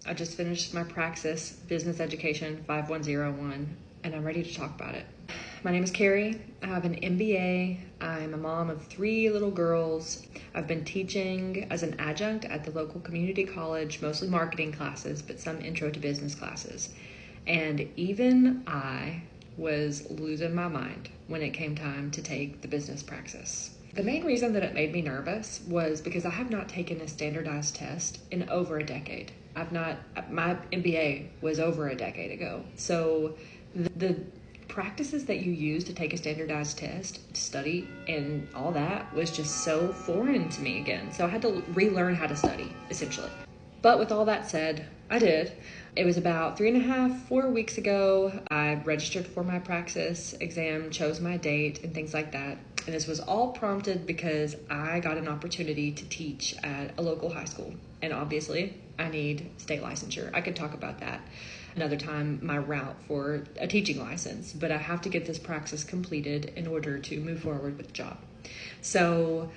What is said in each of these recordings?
I just finished my Praxis Business Education 5101, and I'm ready to talk about it. My name is Carrie. I have an MBA. I'm a mom of 3 little girls. I've been teaching as an adjunct at the local community college, mostly marketing classes, but some intro to business classes. And even I was losing my mind when it came time to take the business Praxis. The main reason that it made me nervous was because I have not taken a standardized test in over a decade. My MBA was over a decade ago. So the practices that you use to take a standardized test, to study, and all that was just so foreign to me again. So I had to relearn how to study, essentially. But with all that said, I did. It was about 3.5, 4 weeks ago. I registered for my Praxis exam, chose my date, and things like that. And this was all prompted because I got an opportunity to teach at a local high school. And obviously, I need state licensure. I could talk about that another time, my route for a teaching license. But I have to get this Praxis completed in order to move forward with the job. So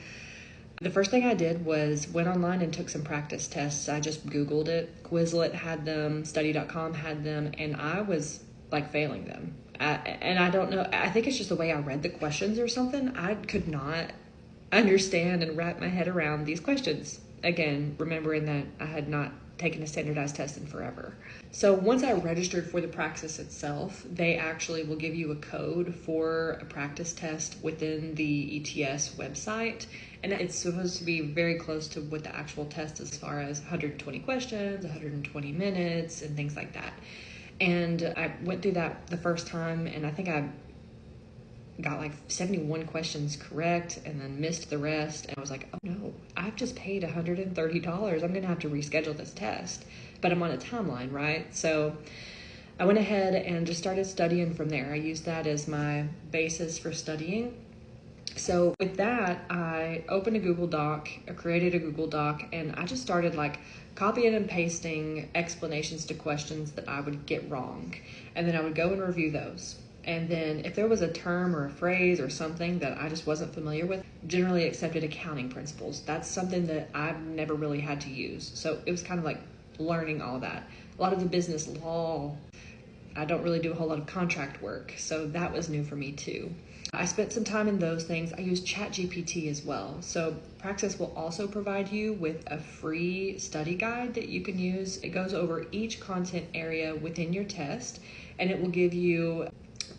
the first thing I did was went online and took some practice tests. I just Googled it. Quizlet had them, study.com had them, and I was like failing them. And I don't know, I think it's just the way I read the questions or something. I could not understand and wrap my head around these questions. Again, remembering that I had not taken a standardized test in forever. So once I registered for the Praxis itself, they actually will give you a code for a practice test within the ETS website. And it's supposed to be very close to what the actual test is, as far as 120 questions, 120 minutes, and things like that. And I went through that the first time, and I think I got like 71 questions correct and then missed the rest. And I was like, oh no, I've just paid $130. I'm gonna have to reschedule this test, but I'm on a timeline, right? So I went ahead and just started studying from there. I used that as my basis for studying. So with that, I opened a Google Doc, I created a Google Doc, and I just started like copying and pasting explanations to questions that I would get wrong. And then I would go and review those. And then if there was a term or a phrase or something that I just wasn't familiar with, generally accepted accounting principles. That's something that I've never really had to use. So it was kind of like learning all that. A lot of the business law, I don't really do a whole lot of contract work. So that was new for me too. I spent some time in those things. I used ChatGPT as well. So Praxis will also provide you with a free study guide that you can use. It goes over each content area within your test, and it will give you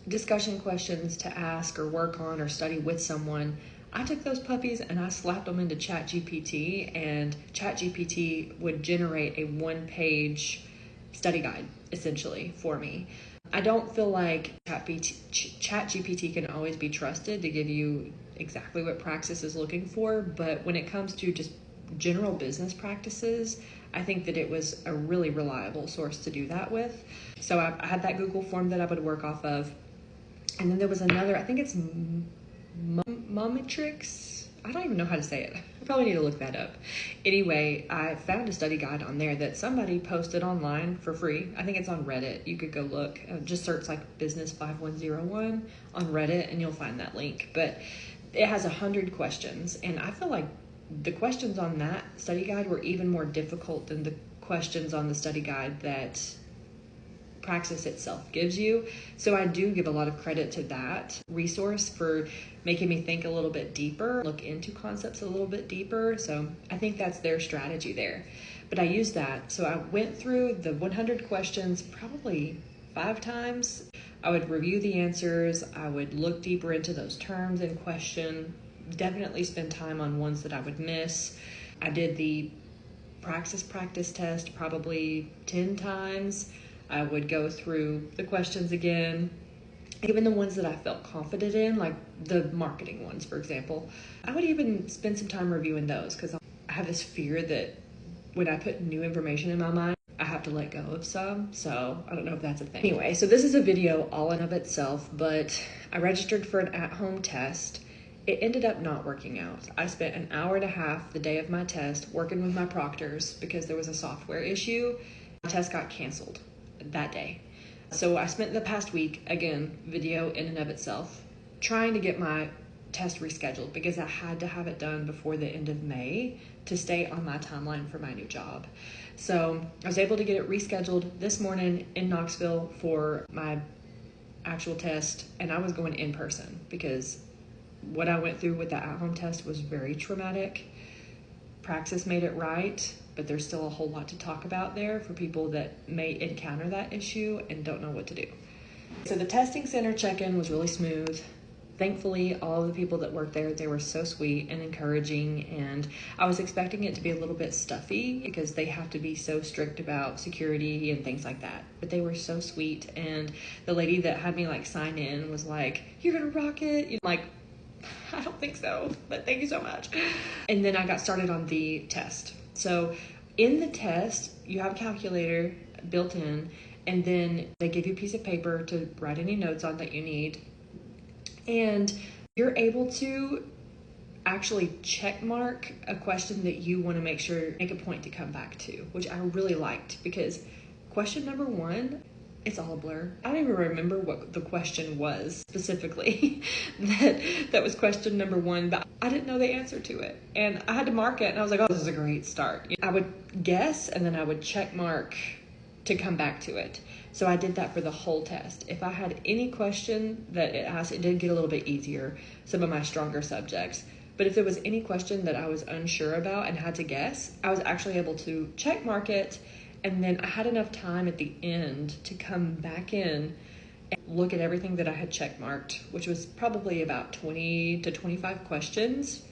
discussion questions to ask or work on or study with someone. I took those puppies and I slapped them into ChatGPT, and ChatGPT would generate a 1-page study guide essentially for me. I don't feel like ChatGPT can always be trusted to give you exactly what Praxis is looking for, but when it comes to just general business practices, I think that it was a really reliable source to do that with. So I had that Google form that I would work off of. And then there was another, I think it's Mometrix. I don't even know how to say it. I probably need to look that up. Anyway, I found a study guide on there that somebody posted online for free. I think it's on Reddit. You could go look. Just search like Business 5101 on Reddit and you'll find that link. But it has 100 questions. And I feel like the questions on that study guide were even more difficult than the questions on the study guide that Praxis itself gives you. So I do give a lot of credit to that resource for making me think a little bit deeper, look into concepts a little bit deeper. So I think that's their strategy there. But I used that. So I went through the 100 questions probably 5 times. I would review the answers. I would look deeper into those terms in question, definitely spend time on ones that I would miss. I did the Praxis practice test probably 10 times. I would go through the questions again, even the ones that I felt confident in, like the marketing ones, for example. I would even spend some time reviewing those because I have this fear that when I put new information in my mind, I have to let go of some. So I don't know if that's a thing. Anyway, so this is a video all in of itself, but I registered for an at-home test. It ended up not working out. I spent an hour and a half the day of my test working with my proctors because there was a software issue. My test got canceled that day. So I spent the past week, again, video in and of itself, trying to get my test rescheduled because I had to have it done before the end of May to stay on my timeline for my new job. So I was able to get it rescheduled this morning in Knoxville for my actual test, and I was going in person because what I went through with the at-home test was very traumatic. Praxis made it right, but there's still a whole lot to talk about there for people that may encounter that issue and don't know what to do. So the testing center check-in was really smooth. Thankfully, all of the people that worked there, they were so sweet and encouraging, and I was expecting it to be a little bit stuffy because they have to be so strict about security and things like that. But they were so sweet, and the lady that had me like sign in was like, "You're gonna rock it." You know, like, I don't think so, but thank you so much. And then I got started on the test. So in the test, you have a calculator built in, and then they give you a piece of paper to write any notes on that you need. And you're able to actually check mark a question that you want to make a point to come back to, which I really liked because question number 1, it's all a blur. I don't even remember what the question was specifically. that was question number 1, but I didn't know the answer to it. And I had to mark it, and I was like, oh, this is a great start. I would guess, and then I would check mark to come back to it. So I did that for the whole test. If I had any question that it asked, it did get a little bit easier, some of my stronger subjects. But if there was any question that I was unsure about and had to guess, I was actually able to check mark it. And then I had enough time at the end to come back in and look at everything that I had check marked, which was probably about 20 to 25 questions.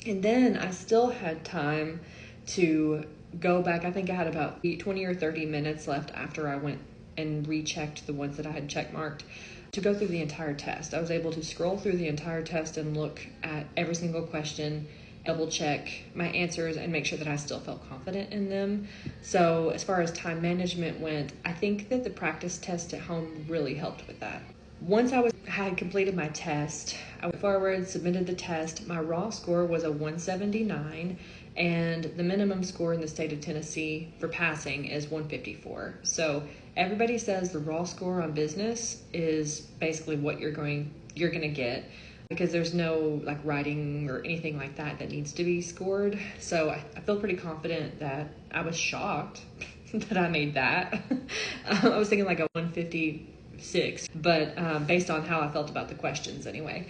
And then I still had time to go back. I think I had about 20 or 30 minutes left after I went and rechecked the ones that I had check marked to go through the entire test. I was able to scroll through the entire test and look at every single question, double check my answers, and make sure that I still felt confident in them. So as far as time management went, I think that the practice test at home really helped with that. Once I had completed my test, I went forward, submitted the test. My raw score was a 179, and the minimum score in the state of Tennessee for passing is 154. So everybody says the raw score on business is basically what you're going to get, because there's no like writing or anything like that needs to be scored. So I feel pretty confident that I was shocked that I made that. I was thinking like a 156, but based on how I felt about the questions anyway.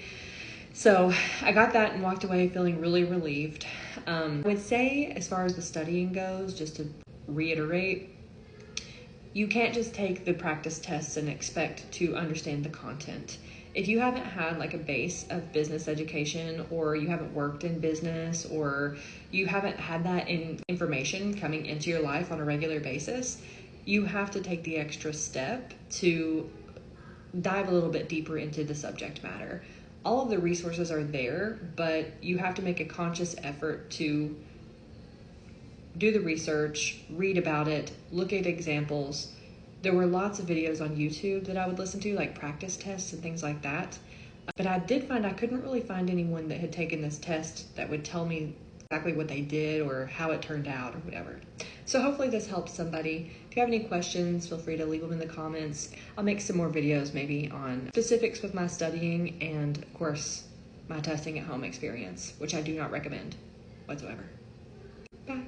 So I got that and walked away feeling really relieved. I would say as far as the studying goes, just to reiterate, you can't just take the practice tests and expect to understand the content. If you haven't had like a base of business education, or you haven't worked in business, or you haven't had that information coming into your life on a regular basis, you have to take the extra step to dive a little bit deeper into the subject matter. All of the resources are there, but you have to make a conscious effort to do the research, read about it, look at examples. There were lots of videos on YouTube that I would listen to, like practice tests and things like that. But I did find I couldn't really find anyone that had taken this test that would tell me exactly what they did or how it turned out or whatever. So hopefully this helps somebody. If you have any questions, feel free to leave them in the comments. I'll make some more videos maybe on specifics with my studying and, of course, my testing at home experience, which I do not recommend whatsoever. Bye.